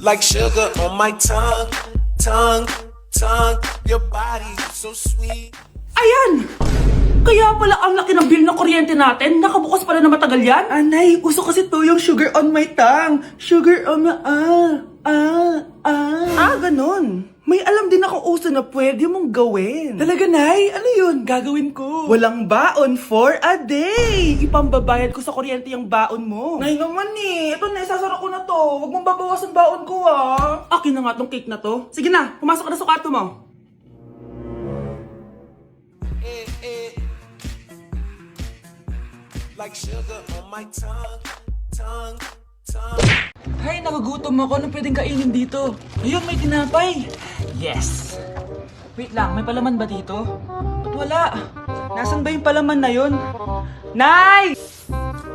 Like sugar on my tongue, tongue, tongue. Your body so sweet. Ayan! Kaya pala ang laki ng bill ng kuryente natin. Nakabukas pala na matagal yan. Anay, uso kasi to yung sugar on my tongue. Sugar on my... ganun. May alam din ako uso na pwede mong gawin. Talaga, Nay? Ano yun? Gagawin ko. Walang baon for a day. Ipambabayad ko sa kuryente yung baon mo. Nay naman eh. Ito na, isasara ko na to. Huwag mong babawasan baon ko ah. Akin na nga tong cake na to. Sige na, pumasok ka na sa kwarto mo. Like sugar on my tongue, tongue, tongue. Ay, nagugutom ako. Anong pwedeng kainin dito? Ayun, may tinapay. Yes! Wait lang, may palaman ba dito? Ba't wala? Nasaan ba yung palaman na yun? Nay!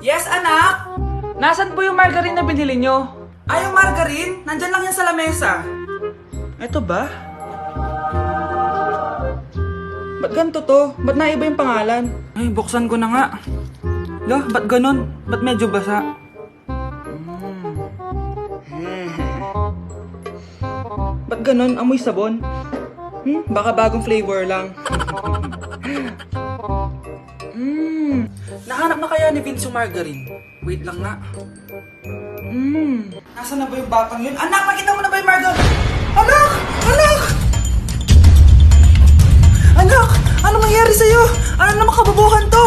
Yes, anak? Nasaan po yung margarine na binili nyo? Ay, yung margarine? Nandyan lang yan sa lamesa. Eto ba? Ba't ganito to? Ba't naiba yung pangalan? Ay, buksan ko na nga. Lo, ba't ganon? Ba't medyo basa? Ba't ganon? Amoy sabon? Baka bagong flavor lang. Nahanap na kaya ni Vince yung margarine? Wait lang nga. Nasaan na ba yung batang yun? Anak, nakita mo na ba yung margarine? Anak! Anak! Anak! Ano mangyari sa'yo? Ano naman kababuhan to?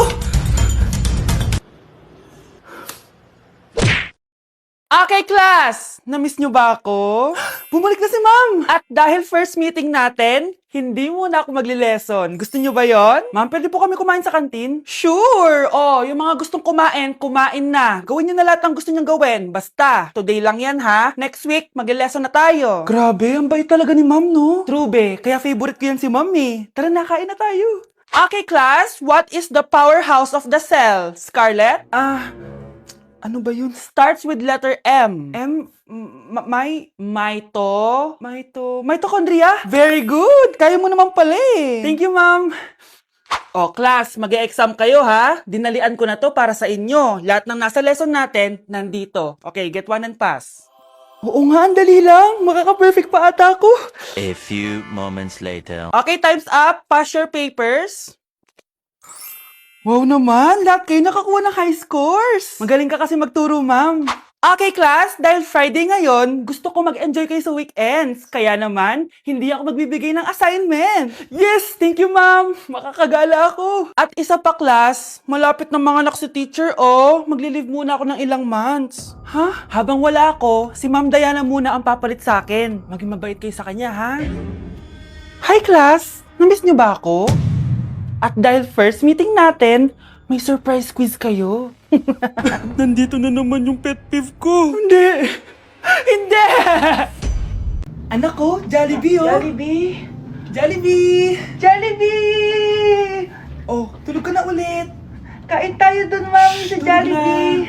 Okay, class! Namiss nyo ba ako? Bumalik na si ma'am! At dahil first meeting natin, hindi muna ako magli-lesson. Gusto nyo ba yon? Ma'am, pwede po kami kumain sa kantin? Sure! Oh, yung mga gustong kumain, kumain na. Gawin nyo na lahat ng gusto nyo gawin. Basta, today lang yan ha. Next week, magli-lesson na tayo. Grabe, ang bait talaga ni ma'am, no? True, be. Kaya favorite ko yan si ma'am eh. Tara na, kain na tayo. Okay, class. What is the powerhouse of the cell? Scarlett? Ano ba yun? Starts with letter M. Mitochondria? Very good! Kaya mo naman pala eh. Thank you, ma'am. Oh, class, mag-e-exam kayo ha. Dinalian ko na to para sa inyo. Lahat ng nasa lesson natin, nandito. Okay, get one and pass. Oo nga, ang dali lang. Makaka-perfect pa ata ako. A few moments later. Okay, time's up. Pass your papers. Wow naman, lahat kayo nakakuha ng high scores. Magaling ka kasi magturo, ma'am. Okay, class, dahil Friday ngayon, gusto ko mag-enjoy kayo sa weekends. Kaya naman, hindi ako magbibigay ng assignment. Yes, thank you, ma'am. Makakagala ako. At isa pa, class, malapit na mga anak si teacher, oh. Magli-leave muna ako ng ilang months. Ha? Habang wala ako, si Ma'am Diana muna ang papalit sa akin. Maging mabait kayo sa kanya, ha? Hi, class. Namiss niyo ba ako? At dahil first meeting natin, may surprise quiz kayo. Nandito na naman yung pet peeve ko. Hindi! Hindi! Anak ko, Jollibee oh. Jollibee! Jollibee! Jollibee! Oh, tulog ka na ulit. Kain tayo dun, ma'am, sa Jollibee.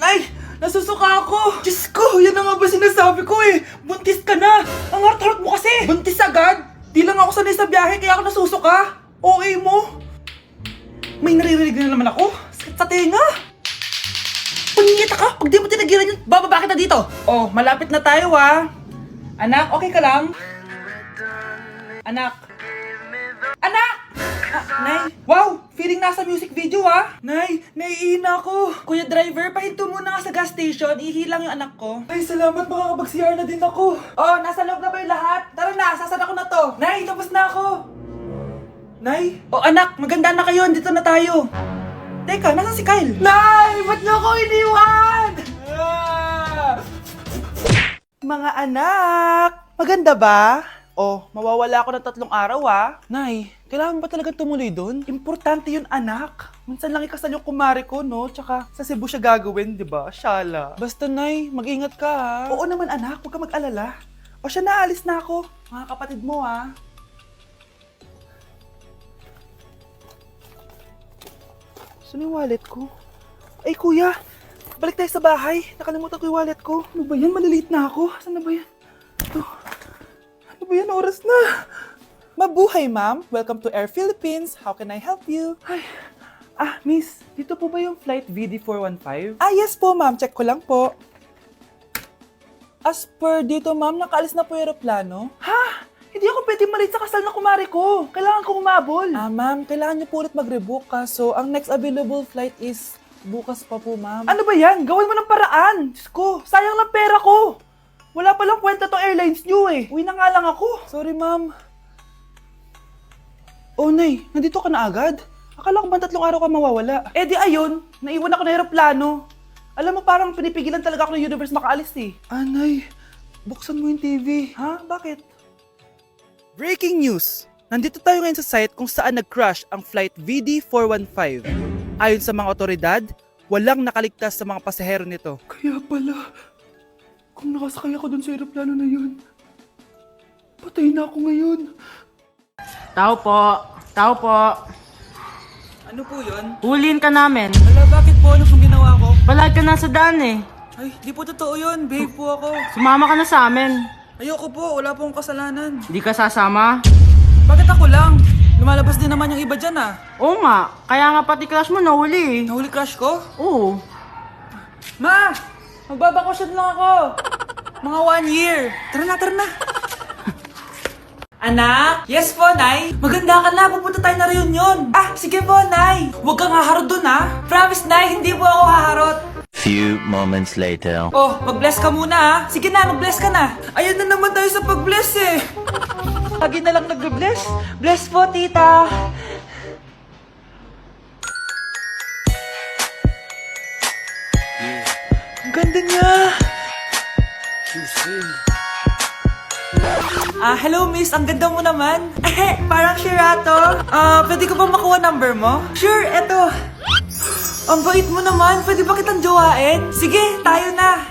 Nay! Nasusuka ako! Diyos ko, yan na nga ba sinasabi ko eh. Buntis ka na! Ang harot-harot mo kasi! Buntis agad? Di lang ako sanay sa biyahe kaya ako nasusuka. Okay mo? May naririnig na naman ako. Sakit sa tenga. Pangingita ka. Pag di mo tinagilan yun, bababa kita dito. Oh, malapit na tayo ah. Anak, okay ka lang? Anak. Anak! Nay. Wow! Feeling nasa music video ah. Nay, naiihina ako. Kuya driver, pahinto muna nga sa gas station. Ihilang yung anak ko. Ay, salamat. Makakapag-CR na din ako. Oh, nasa loob na ba yung lahat? Tara na, sasara ko na to. Nay, tapos na ako. Nay? O anak, maganda na kayo. Dito na tayo. Teka, nasa si Kyle? Nay! Ba't niyo ako iniwan? Mga anak! Maganda ba? Oh, mawawala ako ng 3 araw ah. Nay, kailangan ba talaga tumuloy doon? Importante yun anak. Minsan lang ikasal yung kumare ko, no? Tsaka sa Cebu siya gagawin, di ba? Shala. Basta Nay, mag-ingat ka ha. Oo naman anak, huwag ka mag-alala. O siya na, alis na ako. Mga kapatid mo ha. Saan yung wallet ko? Ay, kuya! Balik tayo sa bahay. Nakalimutan ko yung wallet ko. Ano ba yan? Maliliit na ako. Saan na ba yan? Ito. Ano ba yan? Oras na. Mabuhay, ma'am. Welcome to Air Philippines. How can I help you? Ay, Miss, dito po ba yung flight VD415? Yes po, ma'am. Check ko lang po. As per dito, ma'am, nakaalis na po yung aeroplano. Ha? Hindi ako pwede malate sa kasal na kumari ko. Kailangan ko umabol. Ma'am, kailangan niyo po ulit mag-rebook kaso ang next available flight is bukas pa po, ma'am. Ano ba yan? Gawin mo ng paraan. Diyos ko, sayang lang pera ko. Wala palang kwenta tong airlines niyo eh. Uwi na nga lang ako. Sorry, ma'am. Oh, Nay, nandito ka na agad? Akala ko ba 3 araw ka mawawala? Eh di ayun, naiwan ako ng aeroplano. Alam mo parang pinipigilan talaga ako ng universe makaalis eh. Nay, buksan mo yung TV. Ha? Bakit? Breaking news! Nandito tayo ngayon sa site kung saan nag-crash ang flight VD415. Ayon sa mga otoridad, walang nakaligtas sa mga pasahero nito. Kaya pala, kung nakasakay ako dun sa aeroplano na yun, patay na ako ngayon. Tao po. Tao po. Ano po yun? Huliin ka namin. Wala, bakit po? Ano pong ginawa ko? Palag ka na sa daan eh. Ay, di po totoo yun. Babe po ako. Sumama ka na sa amin. Ayoko po, wala pong kasalanan. Hindi ka sasama? Bakit ako lang? Lumalabas din naman yung iba dyan ah. Oo nga. Kaya nga pati crush mo nahuli eh. Nahuli crush ko? Oo. Ma! Magbabakasyon lang ako. Mga 1 year. Tara na, tara na. Anak? Yes po, Nay. Maganda ka na, pupunta tayo na reunion. Sige po, Nay. Huwag kang haharot dun ha. Promise, Nay, hindi po ako haharot. Few moments later. Oh, mag-bless ka muna ha. Sige na, mag-bless ka na. Ayan na naman tayo sa pag-bless eh. Lagi na lang nag-bless. Bless po, tita. Ang ganda niya. Hello miss, ang ganda mo naman. Parang Shirato. Pwede ko ba makuha number mo? Sure, eto. Ang bait mo naman, pwede ba kitang jowain? Sige, tayo na.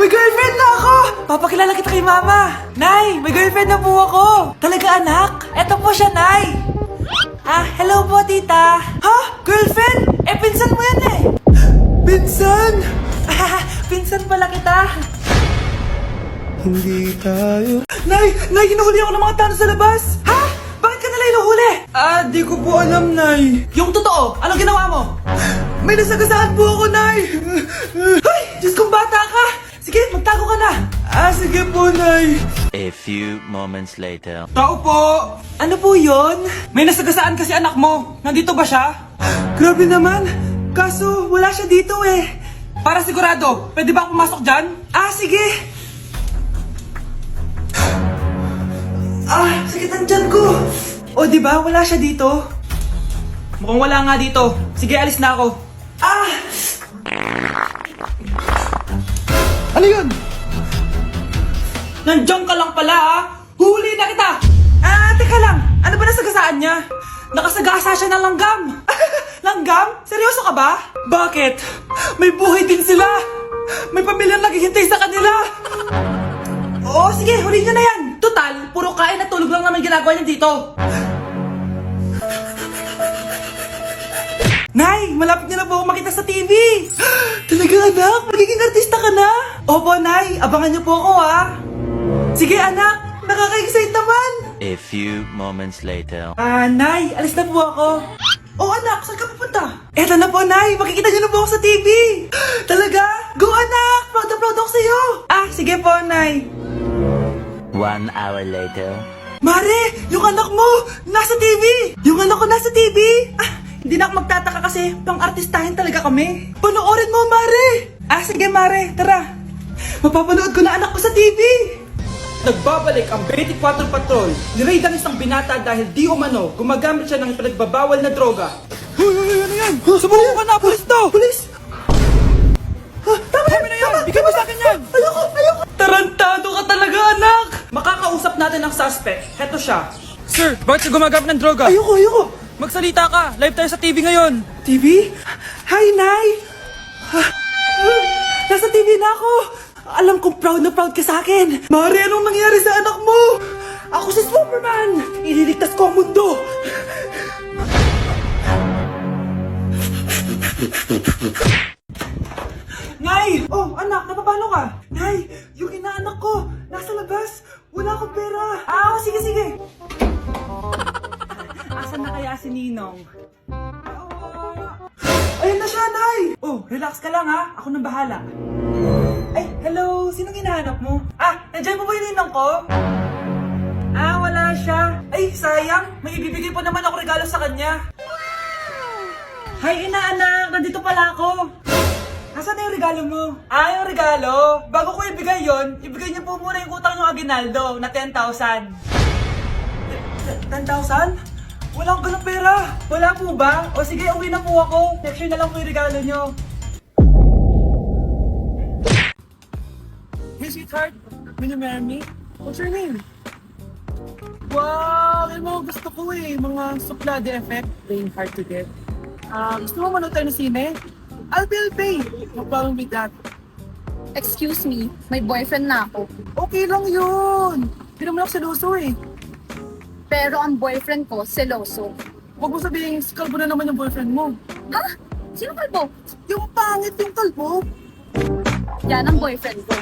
May girlfriend na ako! Papakilala kita kay mama. Nay, may girlfriend na po ako. Talaga anak? Eto po siya, Nay. Hello po tita. Ha? Girlfriend? Pinsan mo yan eh. Pinsan? Pinsan pala kita. Hindi tayo... Nay! Hinuhuli ako ng mga tano sa labas! Ha? Bakit ka nila hinuhuli? Di ko po alam, Nay. Yung totoo, anong ginawa mo? May nasagasaan po ako, Nay! Ay! Diyos kong bata ka! Sige, magtago ka na! Sige po, Nay. A few moments later. Tao po! Ano po yon? May nasagasaan kasi anak mo. Nandito ba siya? Grabe naman. Kaso, wala siya dito eh. Para sigurado, pwede ba ako pumasok dyan? Sige. Sakit ang tiyan ko. O, di ba? Wala siya dito. Mukhang wala nga dito. Sige, alis na ako. Ano yun? Nandiyan ka lang pala, Huli na kita! Teka lang. Ano ba nasagasaan niya? Nakasagasa siya ng langgam. Langgam? Seryoso ka ba? Bakit? May buhay din sila. May pamilyang naghihintay sa kanila. Oo, sige, huli niyo na yan. Total, puro kain at tulog lang naman ginagawa niya dito. Nay, malapit niyo na po ako makita sa TV. Talaga anak, magiging artista ka na. Opo, Nay, abangan niyo po ako Sige anak, nakaka-excite naman. A few moments later. Nay, alis na po ako. Oh anak, saan ka pupunta? Eto na po, Nay, makikita niyo na po ako sa TV. Talaga? Go anak, proud na proud ako sa'yo. Sige po, Nay. 1 hour later. Mare, yung anak mo, nasa TV! Yung anak ko nasa TV! Hindi na ako magtataka kasi pang-artistahin talaga kami. Panoorin mo, Mare! Sige, Mare, tara. Mapapanood ko na anak ko sa TV! Nagbabalik ang 24 Patrol. Niraid ang isang binata dahil di umano gumagamit siya ng pinagbabawal na droga. Ano yan? Sumuko ka na, pulis to! Pulis! Tama na yan! Bigay mo sa akin yan! Ayoko! Tarantado ka talaga, anak! Makakausap natin ang suspect. Heto siya. Sir, bakit ka gumagamit ng droga? Ayoko! Magsalita ka! Live tayo sa TV ngayon! TV? Hi, Nay! Nasa TV na ako! Alam kong proud na proud ka sa akin! Mare, anong nangyari sa anak mo? Ako si Superman! Ililigtas ko ang mundo! Nay! Oh, anak, napapano ka? Nay, yung inaanak ko, nasa labas. Wala akong pera. Sige. Asan na kaya si Ninong? Wala. na siya, Nay! Oh, relax ka lang ha. Ako nang bahala. Ay, hello! Sinong hinahanap mo? Nandiyan mo ba yung ninang ko? Wala siya. Ay, sayang. May ibibigay pa naman ako regalo sa kanya. Hi, inaanak! Nandito pala ako. Nasaan na yung regalo mo? Yung regalo? Bago ko ibigay yon, ibigay niyo po muna yung utang yung Aguinaldo na 10,000. 10,000? Wala akong ganong pera. Wala po ba? O sige, uwi na po ako. Next year na lang po yung regalo niyo. Hey, sweetheart. Will you marry me? What's your name? Wow! Yung mga gusto ko mga suplade effect. Playing hard to get. Gusto mo manood tayo ng sine? I'll pay. No problem with that. Excuse me, may boyfriend na ako. Okay lang yun. Hindi naman ako seloso Pero ang boyfriend ko, seloso. Huwag mo sabihin, kalbo na naman yung boyfriend mo. Ha? Sino kalbo? Yung pangit yung kalbo. Yan ang boyfriend ko.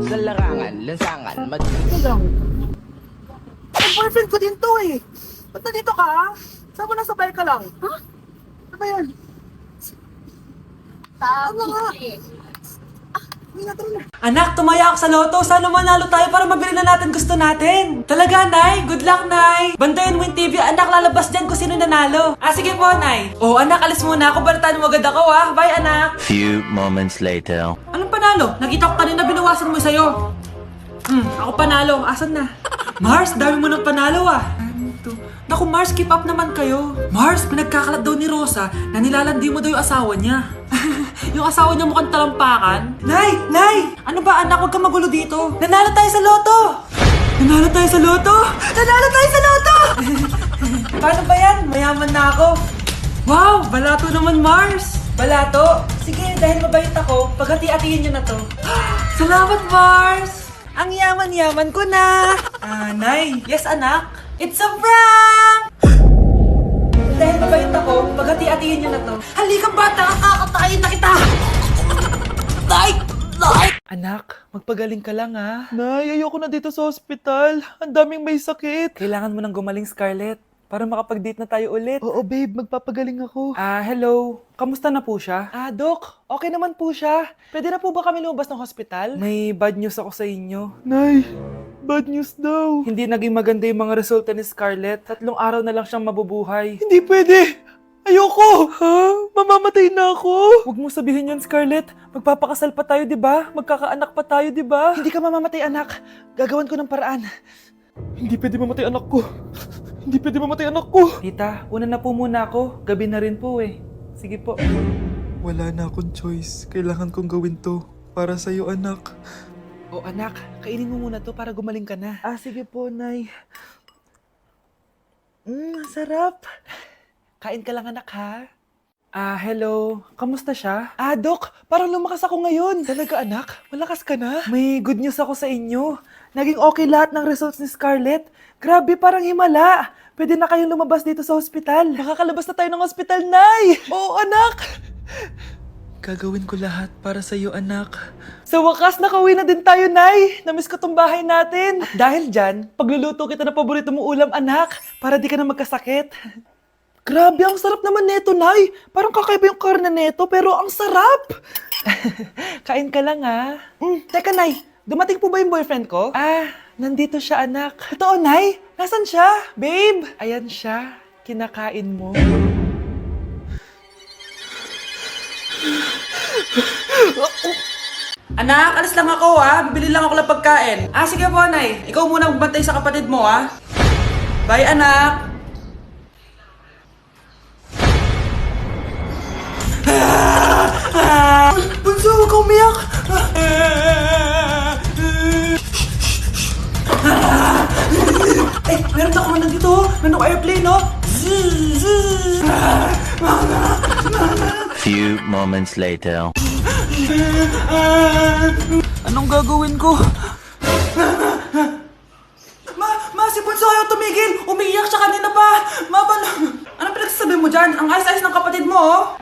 Sa larangan, lansangan, Ito lang. Ang boyfriend ko din to Ba't nandito ka? Saan mo nasabay ka lang? Ha? Ano ba yan? Tama nga. Anak, tumaya ako sa loto. Sana manalo tayo para mabili na natin gusto natin. Talaga, Nay? Good luck, Nay. Bantayan mo yung TV. Anak, lalabas dyan kung sino nanalo. Sige po, Nay. Anak, alis muna ako. Balitaan mo agad ako, Bye, anak. Few moments later. Anong panalo? Nakita ko kanina binawasan mo sa'yo. Ako panalo. Asan na? Mars, dami mo ng panalo, Naku, Mars, keep up naman kayo. Mars, pinagkakalat daw ni Rosa na nilalandi mo daw yung asawa niya. Yung asawa niya mukhang talampakan. Nay! Ano ba, anak? Huwag ka magulo dito. Nanalo tayo sa loto! Nanalo tayo sa loto! Paano ba yan? Mayaman na ako. Wow! Balato naman, Mars! Balato? Sige, dahil mabait ako, paghati-hatiin niyo na to. Salamat, Mars! Ang yaman-yaman ko na! Nay! Yes, anak? It's a prank! Dahil mabait ako, paghati-hatiin niyo na to. Halika, bata! Kakatayin na kita! Nay! Anak, magpagaling ka lang Nay, ayoko na dito sa ospital. Ang daming may sakit. Kailangan mo nang gumaling, Scarlett. Para makapag-date na tayo ulit. Oo, babe. Magpapagaling ako. Hello. Kamusta na po siya? Doc. Okay naman po siya. Pwede na po ba kami lumabas ng hospital? May bad news ako sa inyo. Nay, bad news daw. Hindi naging maganda yung mga resulta ni Scarlett. 3 araw na lang siyang mabubuhay. Hindi pwede! Ayoko! Mamamatay na ako! Huwag mo sabihin yun, Scarlett. Magpapakasal pa tayo, di ba? Magkakaanak pa tayo, di ba? Hindi ka mamamatay, anak. Gagawan ko ng paraan. Hindi pwede mamatay anak ko. Hindi pwede mamatay anak ko. Tita, una na po muna ako. Gabi na rin po Sige po. Wala na akong choice. Kailangan kong gawin to. Para sa'yo, anak. Anak, kainin mo muna to para gumaling ka na. Sige po, Nay. Sarap. Kain ka lang, anak, ha? Hello. Kamusta siya? Doc, parang lumakas ako ngayon. Talaga, anak? Malakas ka na? May good news ako sa inyo. Naging okay lahat ng results ni Scarlett. Grabe, parang himala. Pwede na kayong lumabas dito sa ospital. Makakalabas na tayo ng ospital, Nay! Oo, anak! Gagawin ko lahat para sa'yo, anak. Sa wakas, nakauwi na din tayo, Nay. Namiss ko tong bahay natin. At dahil dyan, pagluluto kita ng paborito mong ulam, anak, para di ka na magkasakit. Grabe, ang sarap naman neto, Nay. Parang kakaiba yung karne neto, pero ang sarap. Kain ka lang, Teka, Nay, dumating po ba yung boyfriend ko? Nandito siya, anak. Totoo, Nay? Nasaan siya? Babe? Ayan siya. Kinakain mo. Anak, alis lang ako, Bibili lang ako ng pagkain. Sige po, Nay. Ikaw muna magbantay sa kapatid mo, Bye, anak. Bunso, huwag ka umiyak. Meron ako nandito, meron ako airplane, Few moments later. Anong gagawin ko? Ma, si Bunso ayaw tumigil. Umiiyak siya kanina pa. Anong pinagsasabi mo dyan? Ang ayos-ayos ng kapatid mo,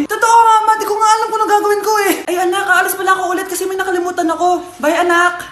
Totoo, Mama. Di ko nga alam kung anong gagawin ko Ay, anak, aalis pala ako ulit kasi may nakalimutan ako. Bye, anak.